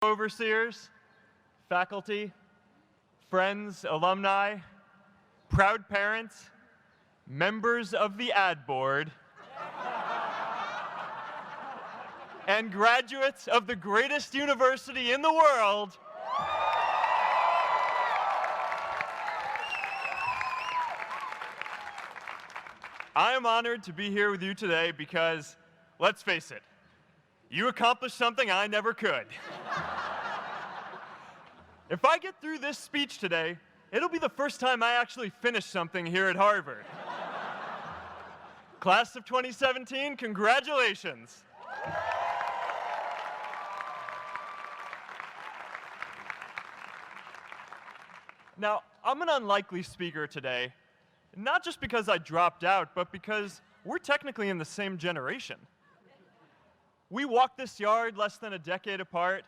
Overseers, faculty, friends, alumni, proud parents, members of the ad board, and graduates of the greatest university in the world, I am honored to be here with you today because, let's face it, you accomplished something I never could. If I get through this speech today, it'll be the first time I actually finish something here at Harvard. Class of 2017, congratulations. Now, I'm an unlikely speaker today, not just because I dropped out, but because we're technically in the same generation. We walked this yard less than a decade apart.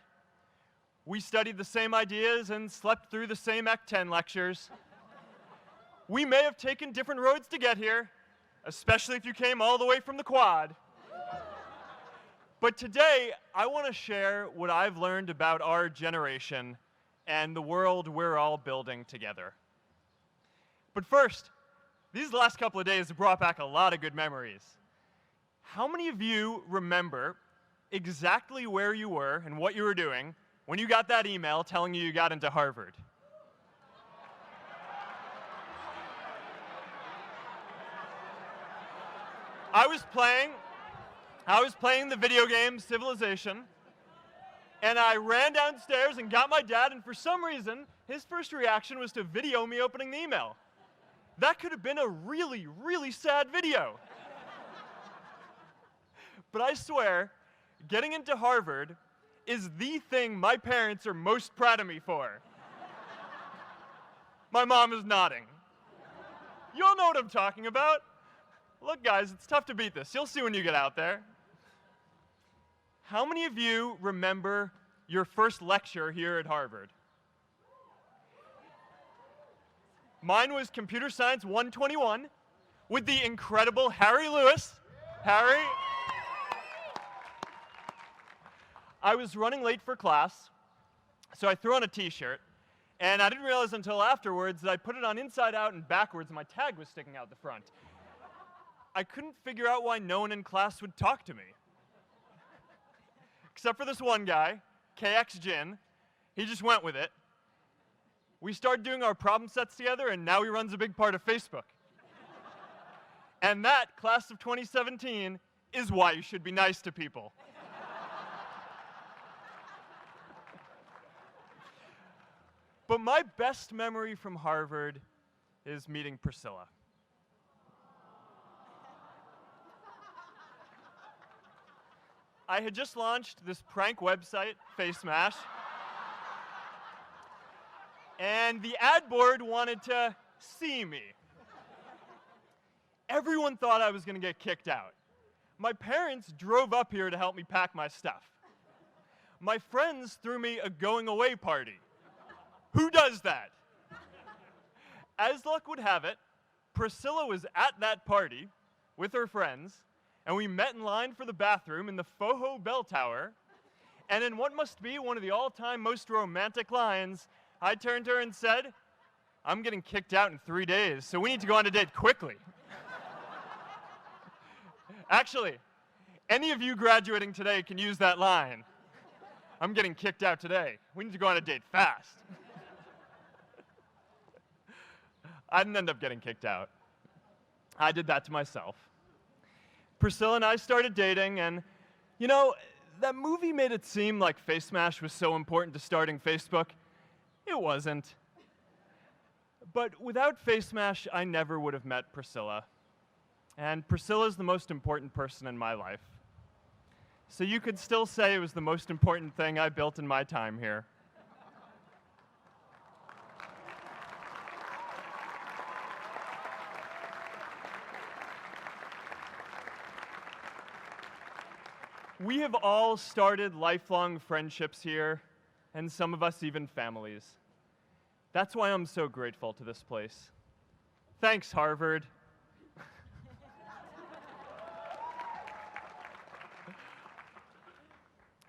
We studied the same ideas and slept through the same Act 10 lectures. We may have taken different roads to get here, especially if you came all the way from the quad. But today, I want to share what I've learned about our generation and the world we're all building together. But first, these last couple of days have brought back a lot of good memories. How many of you remember exactly where you were and what you were doing when you got that email telling you got into Harvard? I was playing the video game Civilization, and I ran downstairs and got my dad, and for some reason, his first reaction was to video me opening the email. That could have been a really, really sad video. But I swear, getting into Harvard is the thing my parents are most proud of me for. My mom is nodding. You all know what I'm talking about. Look, guys, it's tough to beat this. You'll see when you get out there. How many of you remember your first lecture here at Harvard? Mine was Computer Science 121 with the incredible Harry Lewis. Harry. I was running late for class, so I threw on a t-shirt, and I didn't realize until afterwards that I put it on inside out and backwards, and my tag was sticking out the front. I couldn't figure out why no one in class would talk to me. Except for this one guy, KX Jin. He just went with it. We started doing our problem sets together, and now he runs a big part of Facebook. And that, class of 2017, is why you should be nice to people. But my best memory from Harvard is meeting Priscilla. I had just launched this prank website, FaceMash, and the ad board wanted to see me. Everyone thought I was going to get kicked out. My parents drove up here to help me pack my stuff. My friends threw me a going-away party. Who does that? As luck would have it, Priscilla was at that party with her friends, and we met in line for the bathroom in the Foho Bell Tower, and in what must be one of the all-time most romantic lines, I turned to her and said, "I'm getting kicked out in 3 days, so we need to go on a date quickly." Actually, any of you graduating today can use that line. "I'm getting kicked out today. We need to go on a date fast." I didn't end up getting kicked out. I did that to myself. Priscilla and I started dating, and, you know, that movie made it seem like FaceMash was so important to starting Facebook. It wasn't. But without FaceMash, I never would have met Priscilla. And Priscilla's the most important person in my life. So you could still say it was the most important thing I built in my time here. We have all started lifelong friendships here, and some of us even families. That's why I'm so grateful to this place. Thanks, Harvard.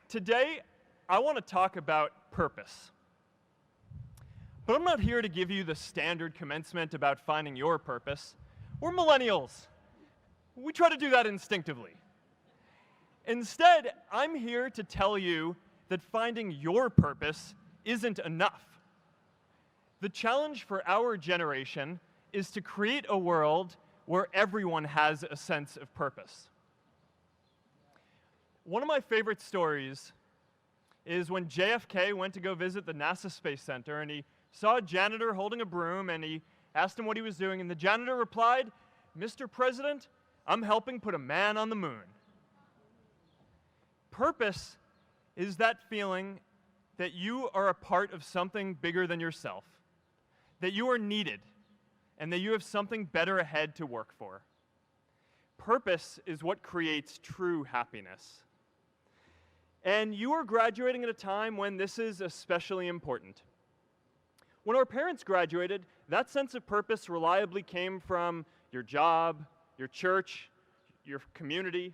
Today, I want to talk about purpose. But I'm not here to give you the standard commencement about finding your purpose. We're millennials. We try to do that instinctively. Instead, I'm here to tell you that finding your purpose isn't enough. The challenge for our generation is to create a world where everyone has a sense of purpose. One of my favorite stories is when JFK went to go visit the NASA Space Center, and he saw a janitor holding a broom, and he asked him what he was doing, and the janitor replied, "Mr. President, I'm helping put a man on the moon." Purpose is that feeling that you are a part of something bigger than yourself, that you are needed, and that you have something better ahead to work for. Purpose is what creates true happiness. And you are graduating at a time when this is especially important. When our parents graduated, that sense of purpose reliably came from your job, your church, your community.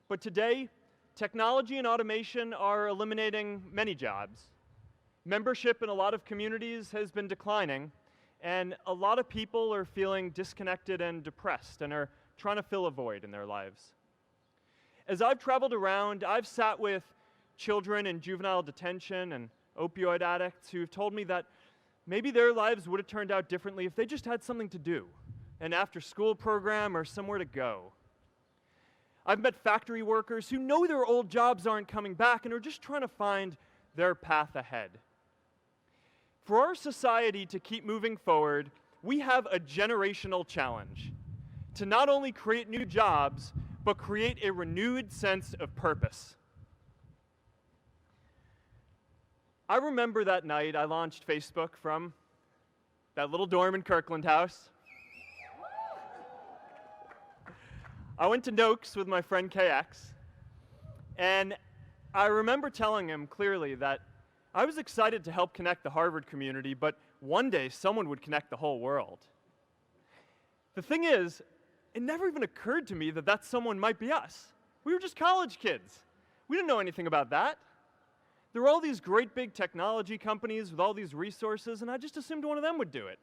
But today, technology and automation are eliminating many jobs. Membership in a lot of communities has been declining, and a lot of people are feeling disconnected and depressed and are trying to fill a void in their lives. As I've traveled around, I've sat with children in juvenile detention and opioid addicts who've told me that maybe their lives would have turned out differently if they just had something to do, an after-school program or somewhere to go. I've met factory workers who know their old jobs aren't coming back and are just trying to find their path ahead. For our society to keep moving forward, we have a generational challenge to not only create new jobs, but create a renewed sense of purpose. I remember that night I launched Facebook from that little dorm in Kirkland House. I went to Noakes with my friend KX, and I remember telling him clearly that I was excited to help connect the Harvard community, but one day someone would connect the whole world. The thing is, it never even occurred to me that that someone might be us. We were just college kids. We didn't know anything about that. There were all these great big technology companies with all these resources, and I just assumed one of them would do it.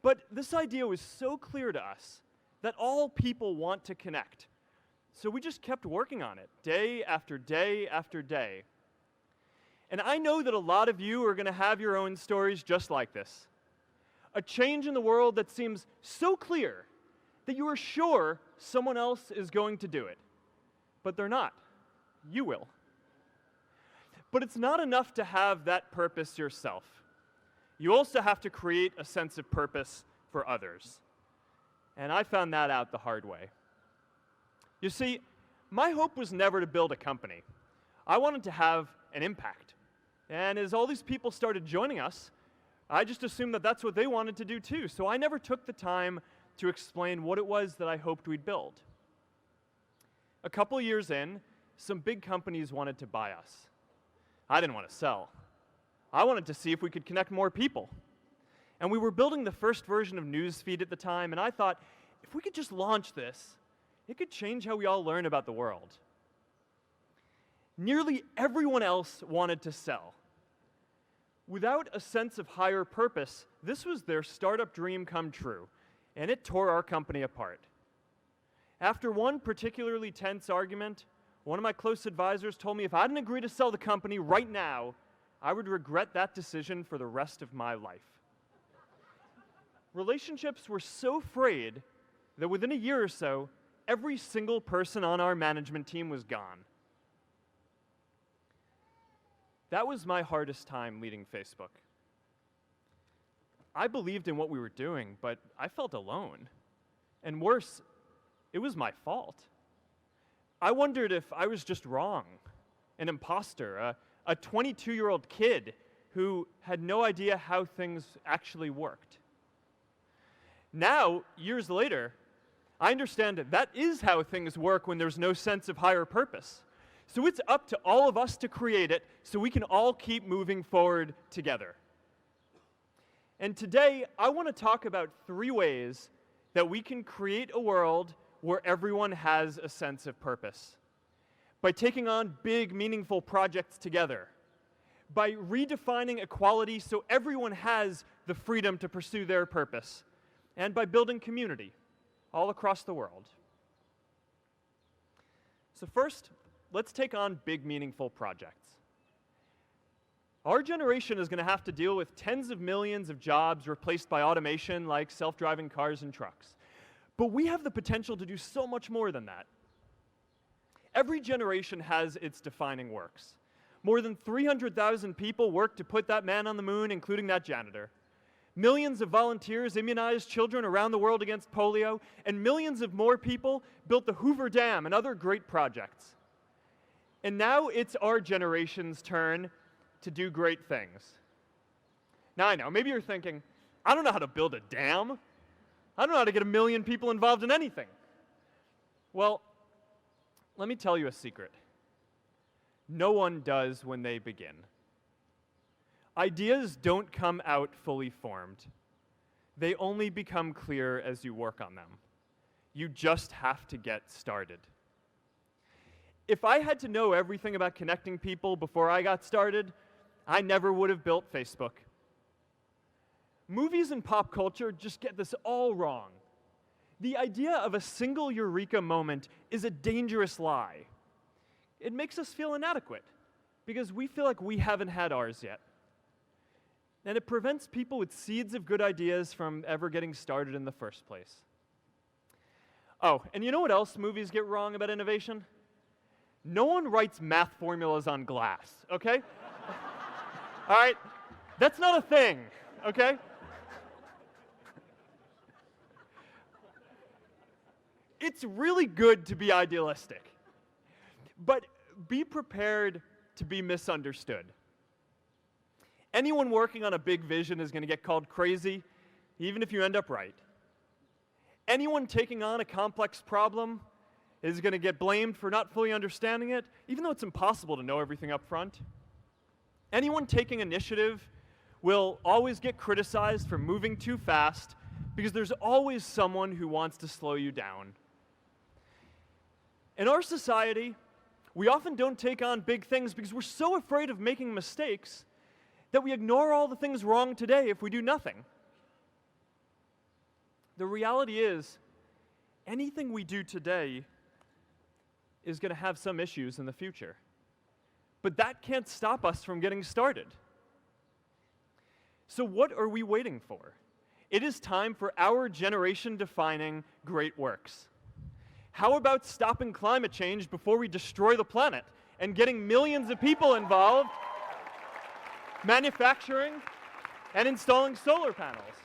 But this idea was so clear to us that all people want to connect. So we just kept working on it, day after day after day. And I know that a lot of you are going to have your own stories just like this. A change in the world that seems so clear that you are sure someone else is going to do it. But they're not. You will. But it's not enough to have that purpose yourself. You also have to create a sense of purpose for others. And I found that out the hard way. You see, my hope was never to build a company. I wanted to have an impact. And as all these people started joining us, I just assumed that that's what they wanted to do too. So I never took the time to explain what it was that I hoped we'd build. A couple years in, some big companies wanted to buy us. I didn't want to sell. I wanted to see if we could connect more people. And we were building the first version of Newsfeed at the time, and I thought, if we could just launch this, it could change how we all learn about the world. Nearly everyone else wanted to sell. Without a sense of higher purpose, this was their startup dream come true, and it tore our company apart. After one particularly tense argument, one of my close advisors told me if I didn't agree to sell the company right now, I would regret that decision for the rest of my life. Relationships were so frayed that within a year or so, every single person on our management team was gone. That was my hardest time leading Facebook. I believed in what we were doing, but I felt alone. And worse, it was my fault. I wondered if I was just wrong, an imposter, a 22-year-old kid who had no idea how things actually worked. Now, years later, I understand that is how things work when there's no sense of higher purpose. So it's up to all of us to create it so we can all keep moving forward together. And today, I want to talk about 3 ways that we can create a world where everyone has a sense of purpose. by taking on big, meaningful projects together, by redefining equality so everyone has the freedom to pursue their purpose, and by building community all across the world. So first, let's take on big, meaningful projects. Our generation is going to have to deal with tens of millions of jobs replaced by automation like self-driving cars and trucks. But we have the potential to do so much more than that. Every generation has its defining works. More than 300,000 people worked to put that man on the moon, including that janitor. Millions of volunteers immunized children around the world against polio, and millions of more people built the Hoover Dam and other great projects. And now it's our generation's turn to do great things. Now I know, maybe you're thinking, I don't know how to build a dam. I don't know how to get 1 million people involved in anything. Well, let me tell you a secret. No one does when they begin. Ideas don't come out fully formed. They only become clear as you work on them. You just have to get started. If I had to know everything about connecting people before I got started, I never would have built Facebook. Movies and pop culture just get this all wrong. The idea of a single eureka moment is a dangerous lie. It makes us feel inadequate because we feel like we haven't had ours yet. And it prevents people with seeds of good ideas from ever getting started in the first place. Oh, and you know what else movies get wrong about innovation? No one writes math formulas on glass, okay? All right? That's not a thing, okay? It's really good to be idealistic, but be prepared to be misunderstood. Anyone working on a big vision is going to get called crazy, even if you end up right. Anyone taking on a complex problem is going to get blamed for not fully understanding it, even though it's impossible to know everything up front. Anyone taking initiative will always get criticized for moving too fast because there's always someone who wants to slow you down. In our society, we often don't take on big things because we're so afraid of making mistakes that we ignore all the things wrong today if we do nothing. The reality is, anything we do today is going to have some issues in the future. But that can't stop us from getting started. So what are we waiting for? It is time for our generation-defining great works. How about stopping climate change before we destroy the planet and getting millions of people involved, manufacturing and installing solar panels?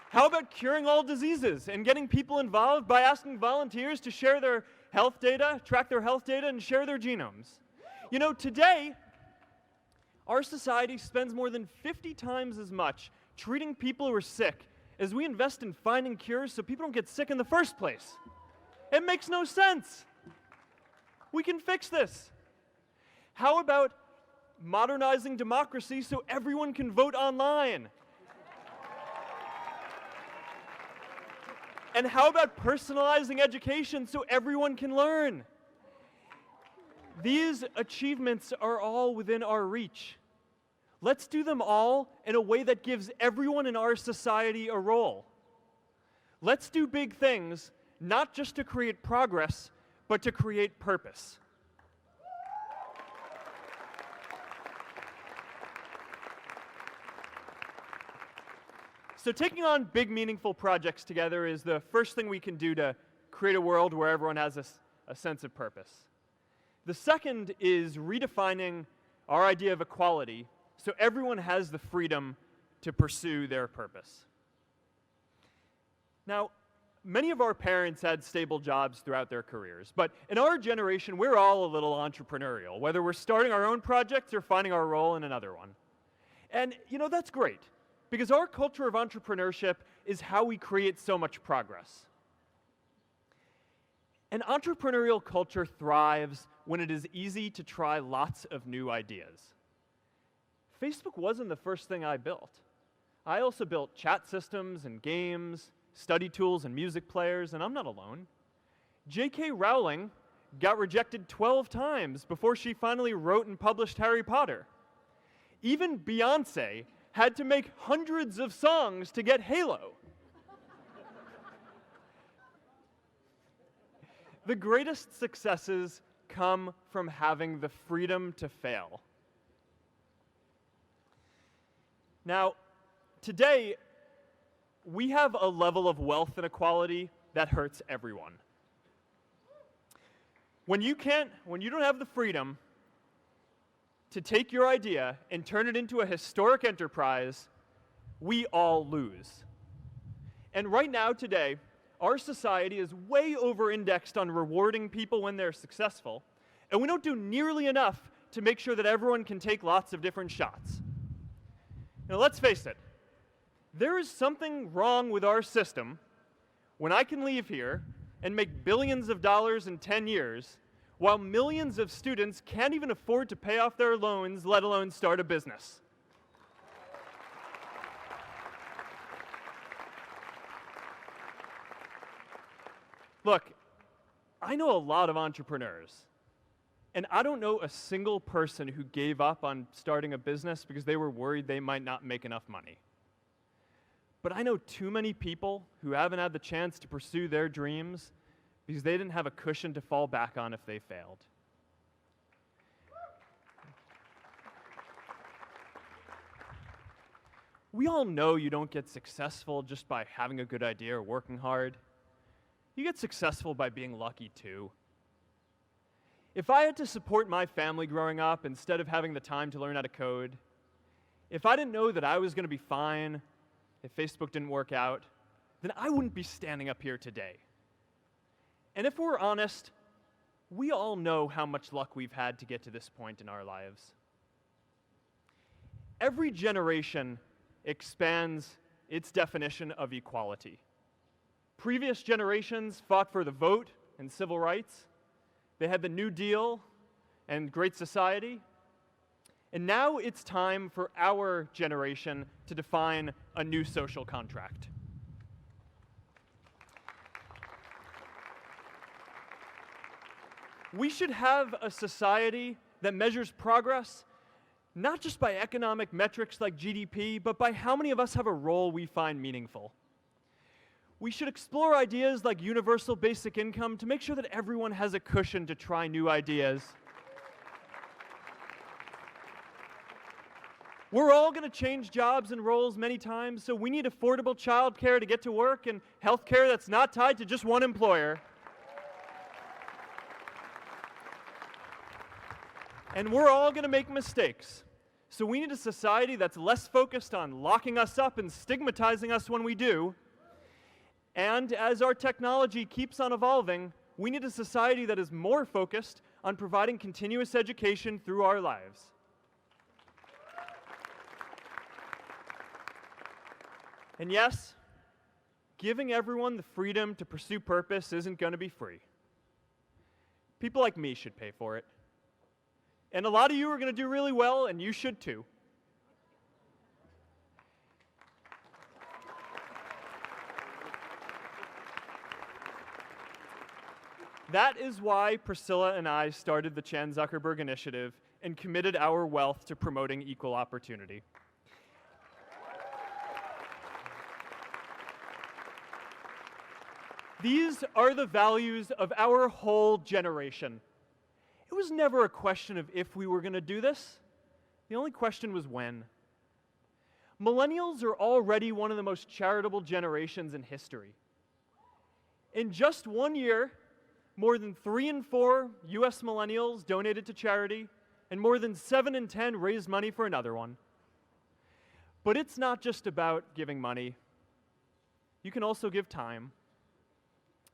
How about curing all diseases and getting people involved by asking volunteers to share their health data, track their health data, and share their genomes? You know, today, our society spends more than 50 times as much treating people who are sick as we invest in finding cures so people don't get sick in the first place. It makes no sense. We can fix this. How about modernizing democracy so everyone can vote online? And how about personalizing education so everyone can learn? These achievements are all within our reach. Let's do them all in a way that gives everyone in our society a role. Let's do big things, not just to create progress, but to create purpose. So taking on big, meaningful projects together is the first thing we can do to create a world where everyone has a sense of purpose. The second is redefining our idea of equality so everyone has the freedom to pursue their purpose. Now, many of our parents had stable jobs throughout their careers, but in our generation, we're all a little entrepreneurial, whether we're starting our own projects or finding our role in another one. And, you know, that's great, because our culture of entrepreneurship is how we create so much progress. An entrepreneurial culture thrives when it is easy to try lots of new ideas. Facebook wasn't the first thing I built. I also built chat systems and games, study tools and music players, and I'm not alone. J.K. Rowling got rejected 12 times before she finally wrote and published Harry Potter. Even Beyoncé had to make hundreds of songs to get Halo. The greatest successes come from having the freedom to fail. Now, today, we have a level of wealth inequality that hurts everyone. When you don't have the freedom to take your idea and turn it into a historic enterprise, we all lose. And right now, today, our society is way over-indexed on rewarding people when they're successful, and we don't do nearly enough to make sure that everyone can take lots of different shots. Now, let's face it, there is something wrong with our system when I can leave here and make billions of dollars in 10 years, while millions of students can't even afford to pay off their loans, let alone start a business. Look, I know a lot of entrepreneurs, and I don't know a single person who gave up on starting a business because they were worried they might not make enough money. But I know too many people who haven't had the chance to pursue their dreams because they didn't have a cushion to fall back on if they failed. We all know you don't get successful just by having a good idea or working hard. You get successful by being lucky too. If I had to support my family growing up instead of having the time to learn how to code, if I didn't know that I was going to be fine if Facebook didn't work out, then I wouldn't be standing up here today. And if we're honest, we all know how much luck we've had to get to this point in our lives. Every generation expands its definition of equality. Previous generations fought for the vote and civil rights. They had the New Deal and Great Society. And now it's time for our generation to define a new social contract. We should have a society that measures progress not just by economic metrics like GDP, but by how many of us have a role we find meaningful. We should explore ideas like universal basic income to make sure that everyone has a cushion to try new ideas. We're all going to change jobs and roles many times, so we need affordable childcare to get to work and healthcare that's not tied to just one employer. And we're all going to make mistakes. So we need a society that's less focused on locking us up and stigmatizing us when we do. And as our technology keeps on evolving, we need a society that is more focused on providing continuous education through our lives. And yes, giving everyone the freedom to pursue purpose isn't going to be free. People like me should pay for it. And a lot of you are going to do really well, and you should too. That is why Priscilla and I started the Chan Zuckerberg Initiative and committed our wealth to promoting equal opportunity. These are the values of our whole generation. It was never a question of if we were going to do this. The only question was when. Millennials are already one of the most charitable generations in history. In just 1 year, more than 3 in 4 US millennials donated to charity, and more than 7 in 10 raised money for another one. But it's not just about giving money. You can also give time.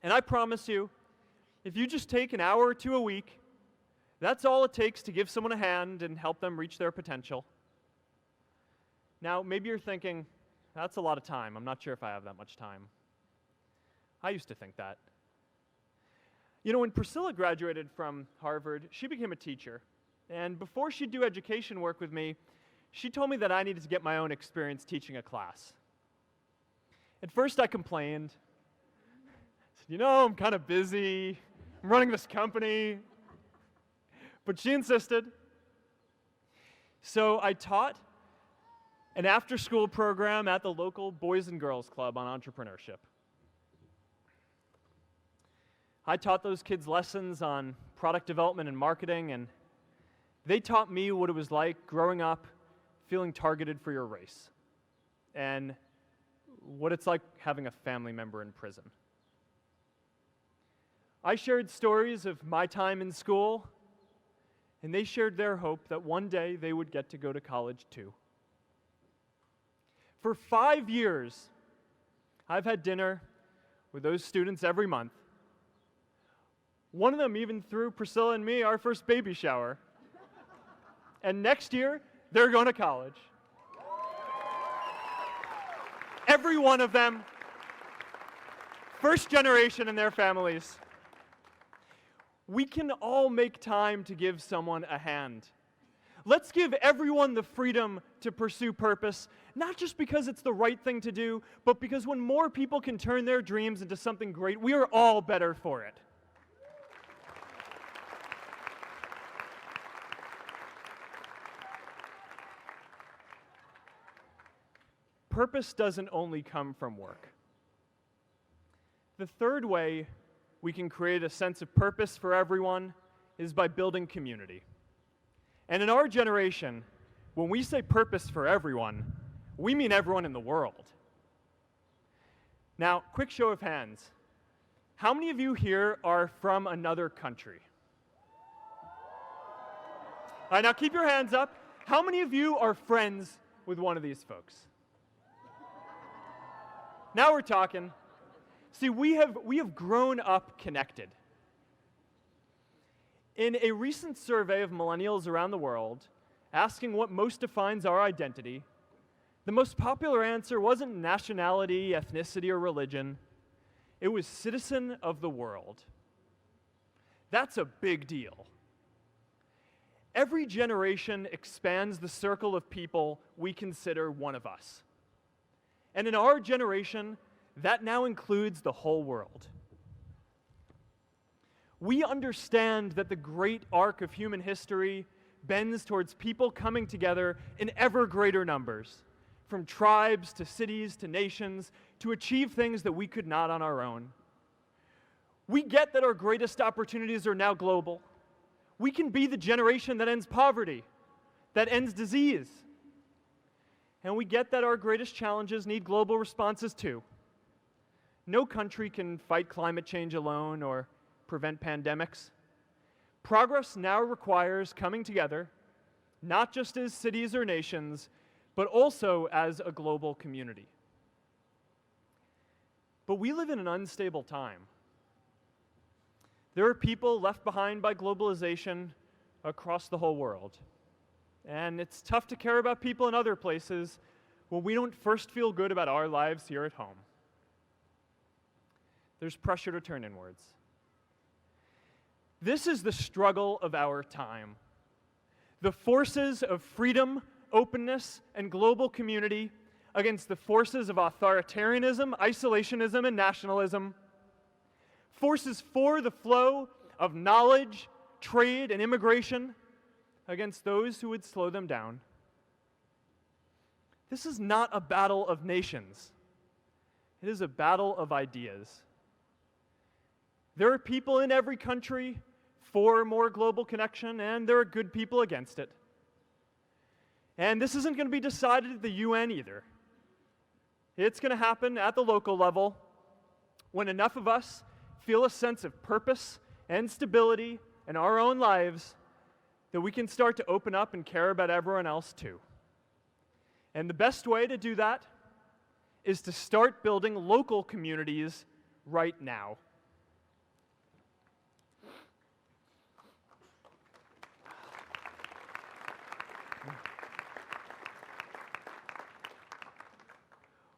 And I promise you, if you just take an hour or two a week, that's all it takes to give someone a hand and help them reach their potential. Now, maybe you're thinking, that's a lot of time. I'm not sure if I have that much time. I used to think that. You know, when Priscilla graduated from Harvard, she became a teacher. And before she'd do education work with me, she told me that I needed to get my own experience teaching a class. At first, I complained. I said, you know, I'm kind of busy. I'm running this company. But she insisted. So I taught an after-school program at the local Boys and Girls Club on entrepreneurship. I taught those kids lessons on product development and marketing, and they taught me what it was like growing up feeling targeted for your race, and what it's like having a family member in prison. I shared stories of my time in school, and they shared their hope that one day they would get to go to college too. For 5 years, I've had dinner with those students every month. One of them even threw Priscilla and me our first baby shower. And next year, they're going to college. Every one of them, first generation in their families. We can all make time to give someone a hand. Let's give everyone the freedom to pursue purpose, not just because it's the right thing to do, but because when more people can turn their dreams into something great, we are all better for it. Purpose doesn't only come from work. The third way we can create a sense of purpose for everyone is by building community. And in our generation, when we say purpose for everyone, we mean everyone in the world. Now, quick show of hands. How many of you here are from another country? All right, now keep your hands up. How many of you are friends with one of these folks? Now we're talking. See, we have grown up connected. In a recent survey of millennials around the world, asking what most defines our identity, the most popular answer wasn't nationality, ethnicity, or religion. It was citizen of the world. That's a big deal. Every generation expands the circle of people we consider one of us. And in our generation, that now includes the whole world. We understand that the great arc of human history bends towards people coming together in ever greater numbers, from tribes to cities to nations, to achieve things that we could not on our own. We get that our greatest opportunities are now global. We can be the generation that ends poverty, that ends disease. And we get that our greatest challenges need global responses too. No country can fight climate change alone or prevent pandemics. Progress now requires coming together, not just as cities or nations, but also as a global community. But we live in an unstable time. There are people left behind by globalization across the whole world. And it's tough to care about people in other places when we don't first feel good about our lives here at home. There's pressure to turn inwards. This is the struggle of our time. The forces of freedom, openness, and global community against the forces of authoritarianism, isolationism, and nationalism. Forces for the flow of knowledge, trade, and immigration against those who would slow them down. This is not a battle of nations. It is a battle of ideas. There are people in every country for more global connection, and there are good people against it. And this isn't going to be decided at the UN either. It's going to happen at the local level when enough of us feel a sense of purpose and stability in our own lives that we can start to open up and care about everyone else too. And the best way to do that is to start building local communities right now.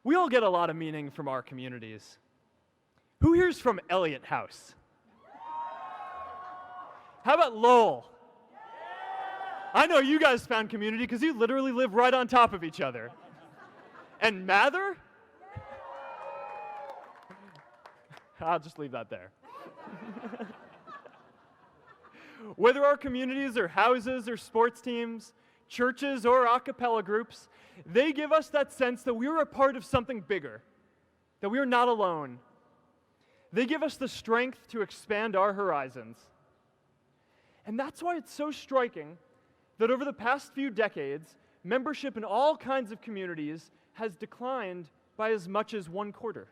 We all get a lot of meaning from our communities. Who here's from Elliott House? How about Lowell? I know you guys found community because you literally live right on top of each other. And Mather? I'll just leave that there. Whether our communities are houses or sports teams, churches or a cappella groups, they give us that sense that we are a part of something bigger, that we are not alone. They give us the strength to expand our horizons. And that's why it's so striking that over the past few decades, membership in all kinds of communities has declined by as much as 1/4.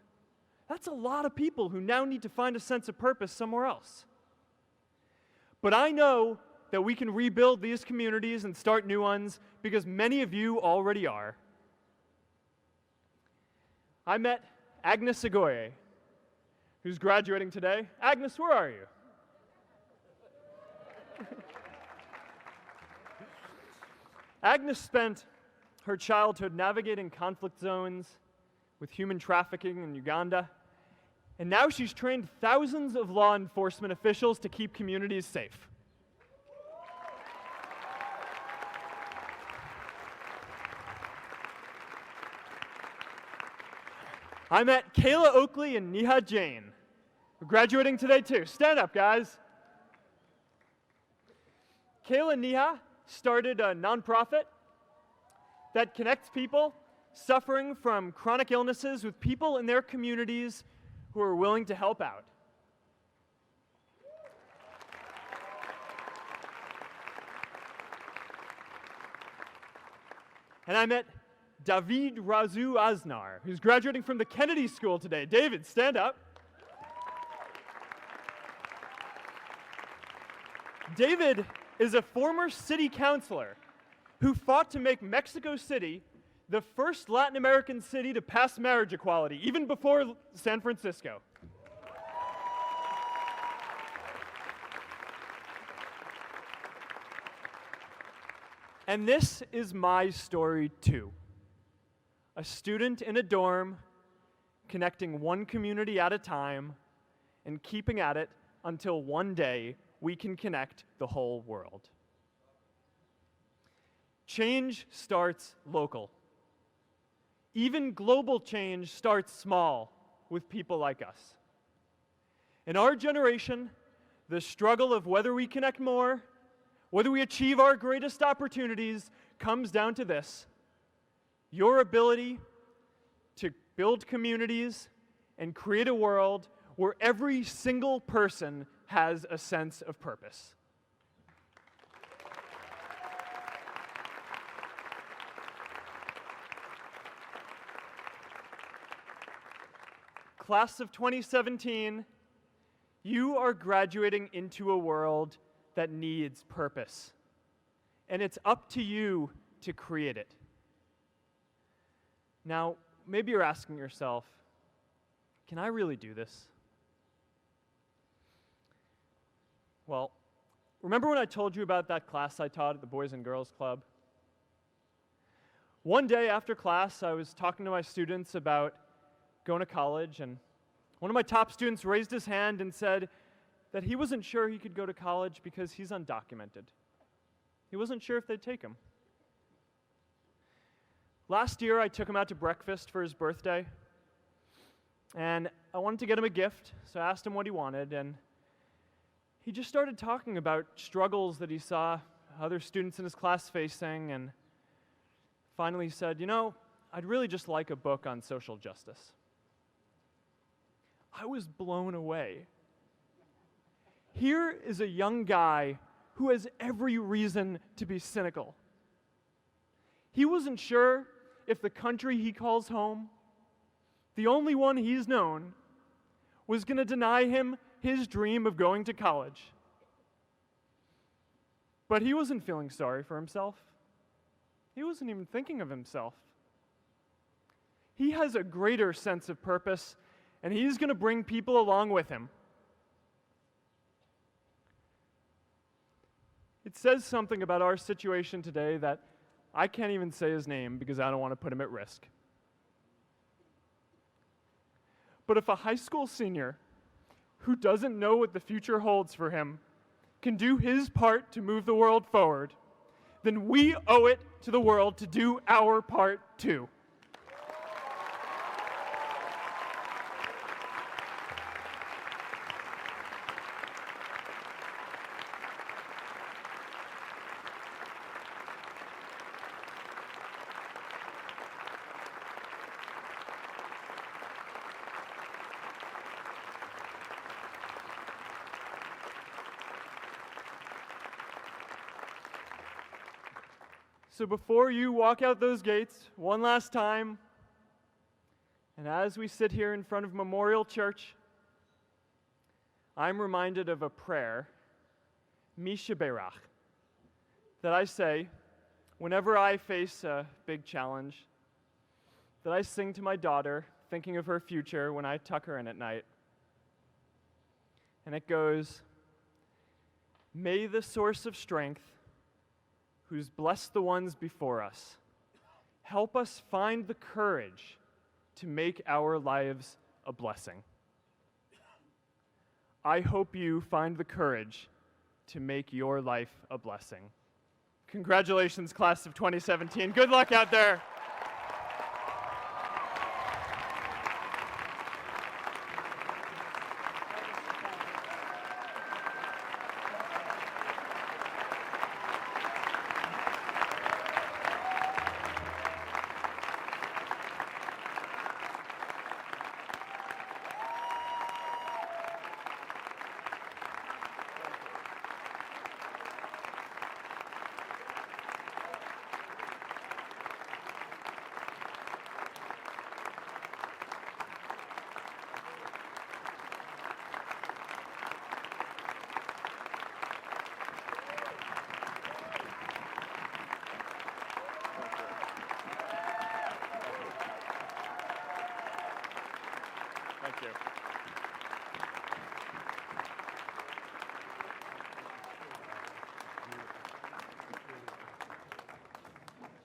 That's a lot of people who now need to find a sense of purpose somewhere else. But I know that we can rebuild these communities and start new ones because many of you already are. I met Agnes Segoye, who's graduating today. Agnes, where are you? Agnes spent her childhood navigating conflict zones with human trafficking in Uganda, and now she's trained thousands of law enforcement officials to keep communities safe. I met Kayla Oakley and Neha Jain, who are graduating today too. Stand up, guys. Kayla and Neha started a nonprofit that connects people suffering from chronic illnesses with people in their communities who are willing to help out. And I met David Razu Aznar, who's graduating from the Kennedy School today. David, stand up. David is a former city councilor who fought to make Mexico City the first Latin American city to pass marriage equality, even before San Francisco. And this is my story too. A student in a dorm, connecting one community at a time, and keeping at it until one day we can connect the whole world. Change starts local. Even global change starts small with people like us. In our generation, the struggle of whether we connect more, whether we achieve our greatest opportunities, comes down to this: your ability to build communities and create a world where every single person has a sense of purpose. Class of 2017, you are graduating into a world that needs purpose, and it's up to you to create it. Now, maybe you're asking yourself, can I really do this? Well, remember when I told you about that class I taught at the Boys and Girls Club? One day after class, I was talking to my students about going to college, and one of my top students raised his hand and said that he wasn't sure he could go to college because he's undocumented. He wasn't sure if they'd take him. Last year, I took him out to breakfast for his birthday, and I wanted to get him a gift, so I asked him what he wanted, and he just started talking about struggles that he saw other students in his class facing, and finally said, you know, I'd really just like a book on social justice. I was blown away. Here is a young guy who has every reason to be cynical. He wasn't sure if the country he calls home, the only one he's known, was going to deny him his dream of going to college. But he wasn't feeling sorry for himself. He wasn't even thinking of himself. He has a greater sense of purpose, and he's going to bring people along with him. It says something about our situation today that I can't even say his name because I don't want to put him at risk. But if a high school senior who doesn't know what the future holds for him can do his part to move the world forward, then we owe it to the world to do our part too. So before you walk out those gates one last time, and as we sit here in front of Memorial Church, I'm reminded of a prayer, Misha Berach, that I say whenever I face a big challenge, that I sing to my daughter, thinking of her future when I tuck her in at night. And it goes, "May the source of strength, who's blessed the ones before us, help us find the courage to make our lives a blessing." I hope you find the courage to make your life a blessing. Congratulations, class of 2017. Good luck out there.